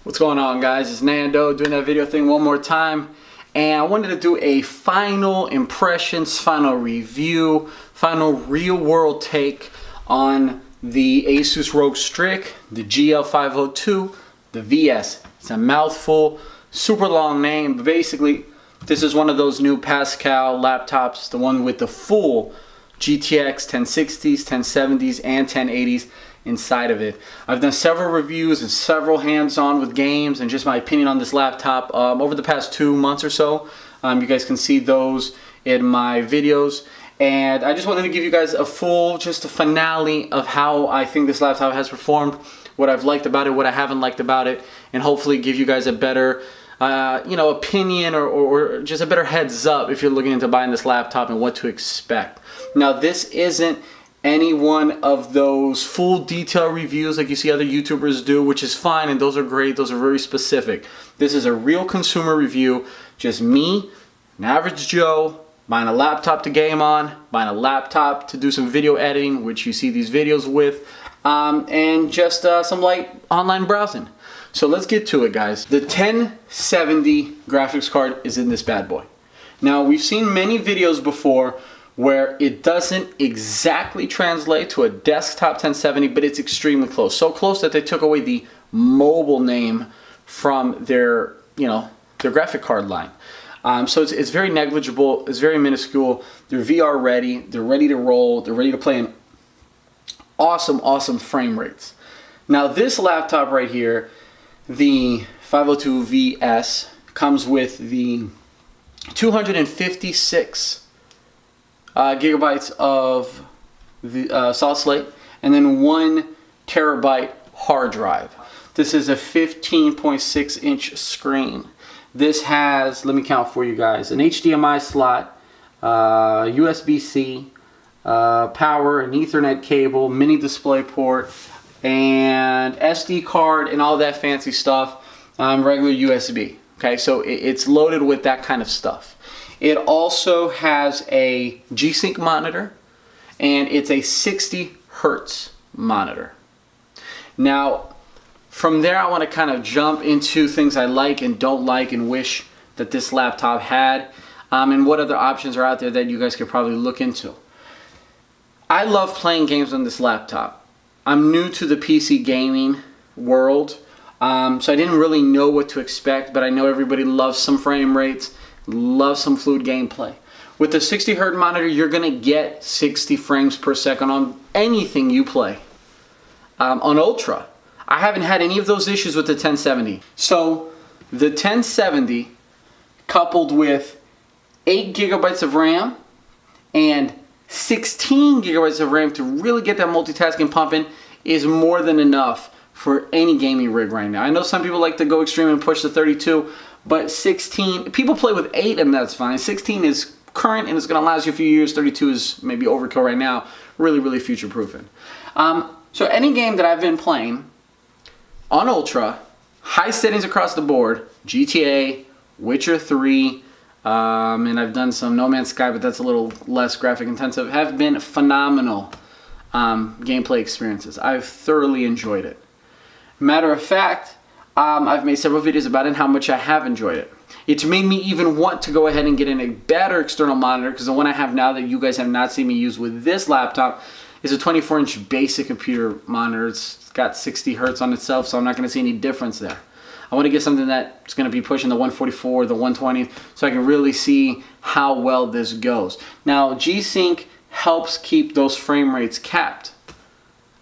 What's going on, guys? It's Nando doing that video thing one more time, and I wanted to do a final impressions, final review, final real world take on the Asus Rog Strix, the GL502, the VS. It's a mouthful, super long name, but basically this is one of those new Pascal laptops, the one with the full GTX 1060s, 1070s, and 1080s inside of it. I've done several reviews and several hands-on with games and just my opinion on this laptop over the past 2 months or so. You guys can see those in my videos, and I just wanted to give you guys a full, just a finale of how I think this laptop has performed, what I've liked about it, what I haven't liked about it, and hopefully give you guys a better opinion or just a better heads up if you're looking into buying this laptop and what to expect. Now, this isn't any one of those full detail reviews like you see other YouTubers do, which is fine, and those are great. Those are very specific. This is a real consumer review, just me, an average Joe, buying a laptop to game on, buying a laptop to do some video editing, which you see these videos with, and just some light online browsing. So let's get to it, guys. The 1070 graphics card is in this bad boy. Now, we've seen many videos before where it doesn't exactly translate to a desktop 1070, but it's extremely close. So close that they took away the mobile name from their, their graphic card line. So it's very negligible, it's very minuscule. They're VR ready, they're ready to roll, they're ready to play in awesome frame rates. Now, this laptop right here, the 502VS, comes with the 256 gigabytes of the solid slate, and then 1 terabyte hard drive. This is a 15.6 inch screen. This has, let me count for you guys, an HDMI slot, USB-C, power, an Ethernet cable, mini display port, and SD card and all that fancy stuff, regular USB. Okay, so it's loaded with that kind of stuff. It also has a G-Sync monitor, and it's a 60 hertz monitor. Now, from there I want to kind of jump into things I like and don't like and wish that this laptop had, and what other options are out there that you guys could probably look into. I love playing games on this laptop. I'm new to the PC gaming world, so I didn't really know what to expect, but I know everybody loves some frame rates, love some fluid gameplay. With the 60 hertz monitor, you're gonna get 60 frames per second on anything you play. On Ultra, I haven't had any of those issues with the 1070. So the 1070, coupled with 8 gigabytes of RAM and 16 gigabytes of RAM to really get that multitasking pumping, is more than enough for any gaming rig right now. I know some people like to go extreme and push to 32, but 16, people play with 8 and that's fine. 16 is current and it's gonna last you a few years. 32 is maybe overkill right now. Really future proofing. So any game that I've been playing on Ultra, high settings across the board, GTA, Witcher 3, and I've done some No Man's Sky, but that's a little less graphic intensive, have been phenomenal gameplay experiences. I've thoroughly enjoyed it. Matter of fact, I've made several videos about it and how much I have enjoyed it. It's made me even want to go ahead and get in a better external monitor, because the one I have now that you guys have not seen me use with this laptop is a 24-inch basic computer monitor. It's got 60 hertz on itself, so I'm not going to see any difference there. I want to get something that's going to be pushing the 144, the 120, so I can really see how well this goes. Now, G-Sync helps keep those frame rates capped.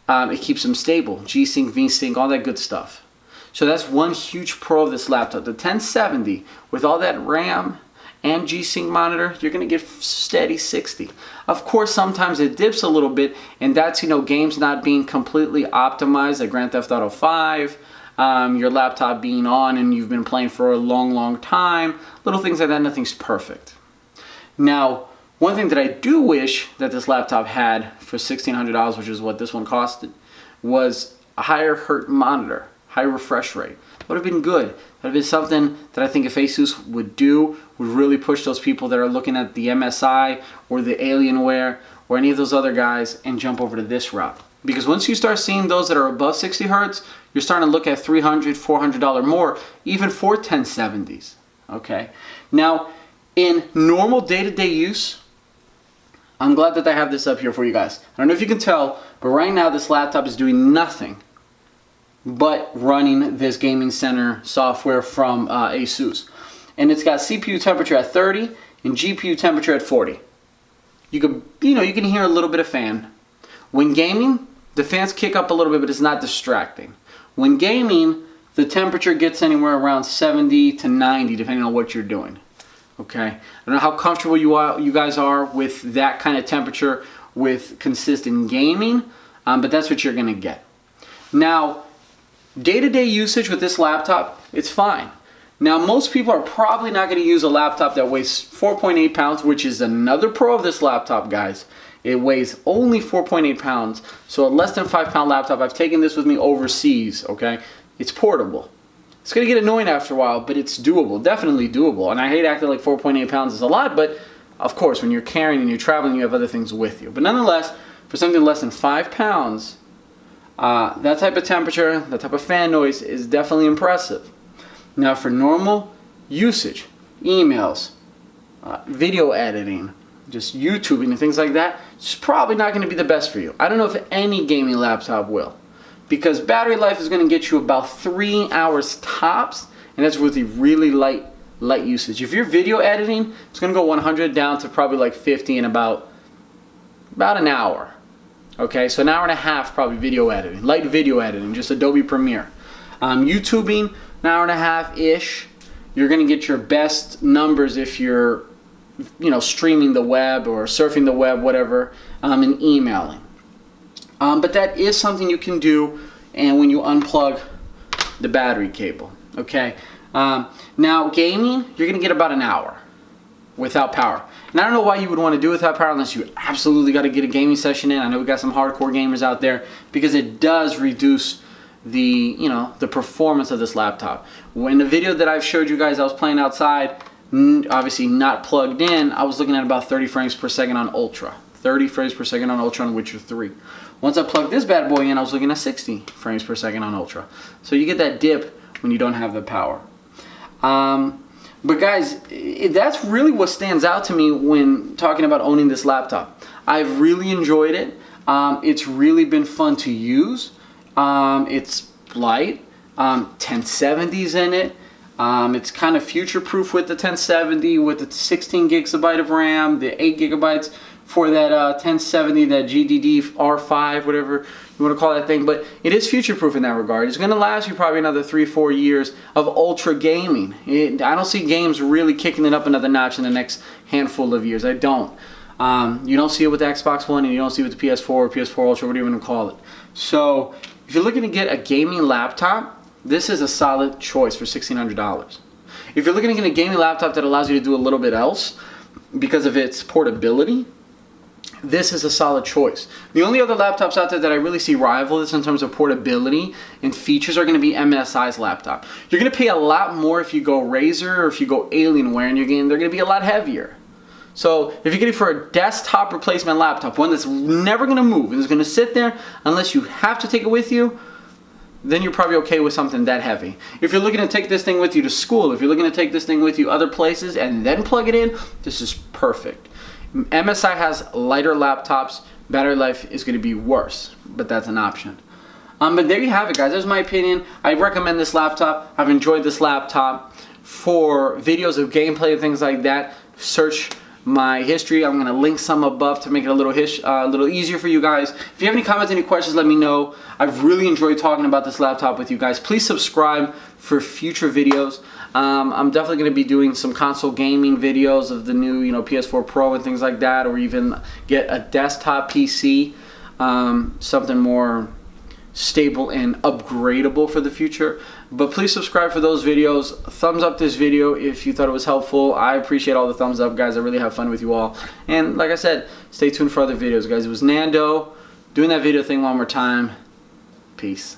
It keeps them stable. G-Sync, V-Sync, all that good stuff. So that's one huge pro of this laptop. The 1070, with all that RAM and G-Sync monitor, you're going to get steady 60. Of course, sometimes it dips a little bit, and that's, games not being completely optimized, like Grand Theft Auto 5, your laptop being on and you've been playing for a long time, little things like that. Nothing's perfect. Now, one thing that I do wish that this laptop had for $1,600, which is what this one costed, was a higher hertz monitor, high refresh rate. Would have been good. That would have been something that I think if Asus would do, would really push those people that are looking at the MSI or the Alienware or any of those other guys and jump over to this route. Because once you start seeing those that are above 60 hertz, you're starting to look at $300, $400 more, even for 1070s. Okay. Now, in normal day-to-day use, I'm glad that I have this up here for you guys. I don't know if you can tell, but right now this laptop is doing nothing but running this gaming center software from Asus. And it's got CPU temperature at 30 and GPU temperature at 40. You can hear a little bit of fan. When gaming, the fans kick up a little bit, but it's not distracting. When gaming, the temperature gets anywhere around 70 to 90, depending on what you're doing. Okay, I don't know how comfortable you guys are with that kind of temperature with consistent gaming, but that's what you're gonna get. Now, day-to-day usage with this laptop, it's fine. Now, most people are probably not gonna use a laptop that weighs 4.8 pounds, which is another pro of this laptop, guys. It weighs only 4.8 pounds, so a less than 5-pound laptop. I've taken this with me overseas, okay? It's portable. It's going to get annoying after a while, but it's doable, definitely doable. And I hate acting like 4.8 pounds is a lot, but of course, when you're carrying and you're traveling, you have other things with you. But nonetheless, for something less than 5 pounds, that type of temperature, that type of fan noise is definitely impressive. Now, for normal usage, emails, video editing, just YouTubing and things like that, it's probably not going to be the best for you. I don't know if any gaming laptop will. Because battery life is going to get you about 3 hours tops, and that's with the really light usage. If you're video editing, it's going to go 100 down to probably like 50 in about an hour. Okay, so an hour and a half probably video editing, light video editing, just Adobe Premiere. YouTubing, an hour and a half-ish. You're going to get your best numbers if you're, streaming the web or surfing the web, whatever, and emailing. But that is something you can do, and when you unplug the battery cable, okay? Now, gaming, you're going to get about an hour without power. And I don't know why you would want to do without power unless you absolutely got to get a gaming session in. I know we got some hardcore gamers out there, because it does reduce the, the performance of this laptop. When the video that I've showed you guys, I was playing outside, obviously not plugged in, I was looking at about 30 frames per second on Ultra. 30 frames per second on Ultra on Witcher 3. Once I plugged this bad boy in, I was looking at 60 frames per second on Ultra. So you get that dip when you don't have the power. But guys, that's really what stands out to me when talking about owning this laptop. I've really enjoyed it. It's really been fun to use. It's light. 1070's in it. It's kind of future-proof with the 1070, with the 16 gigabyte of RAM, the 8 gigabytes for that 1070, that GDDR5, whatever you want to call that thing. But it is future-proof in that regard. It's going to last you probably another 3-4 years of ultra gaming. I don't see games really kicking it up another notch in the next handful of years. I don't. You don't see it with the Xbox One, and you don't see it with the PS4 or PS4 Ultra, whatever you want to call it. So if you're looking to get a gaming laptop, this is a solid choice for $1,600. If you're looking to get a gaming laptop that allows you to do a little bit else because of its portability, this is a solid choice. The only other laptops out there that I really see rival this in terms of portability and features are going to be MSI's laptop. You're going to pay a lot more if you go Razer or if you go Alienware in your game. They're going to be a lot heavier. So if you're getting for a desktop replacement laptop, one that's never going to move and is going to sit there unless you have to take it with you, then you're probably okay with something that heavy. If you're looking to take this thing with you to school, if you're looking to take this thing with you other places and then plug it in, this is perfect. MSI has lighter laptops. Battery life is going to be worse, but that's an option. But there you have it, guys. That's my opinion. I recommend this laptop. I've enjoyed this laptop. For videos of gameplay and things like that, search my history. I'm going to link some above to make it a little easier for you guys. If you have any comments, any questions, let me know. I've really enjoyed talking about this laptop with you guys. Please subscribe for future videos. I'm definitely going to be doing some console gaming videos of the new, PS4 Pro and things like that, or even get a desktop PC, something more stable and upgradable for the future. But please subscribe for those videos. Thumbs up this video if you thought it was helpful. I appreciate all the thumbs up, guys. I really have fun with you all. And like I said, stay tuned for other videos, guys. It was Nando doing that video thing one more time. Peace.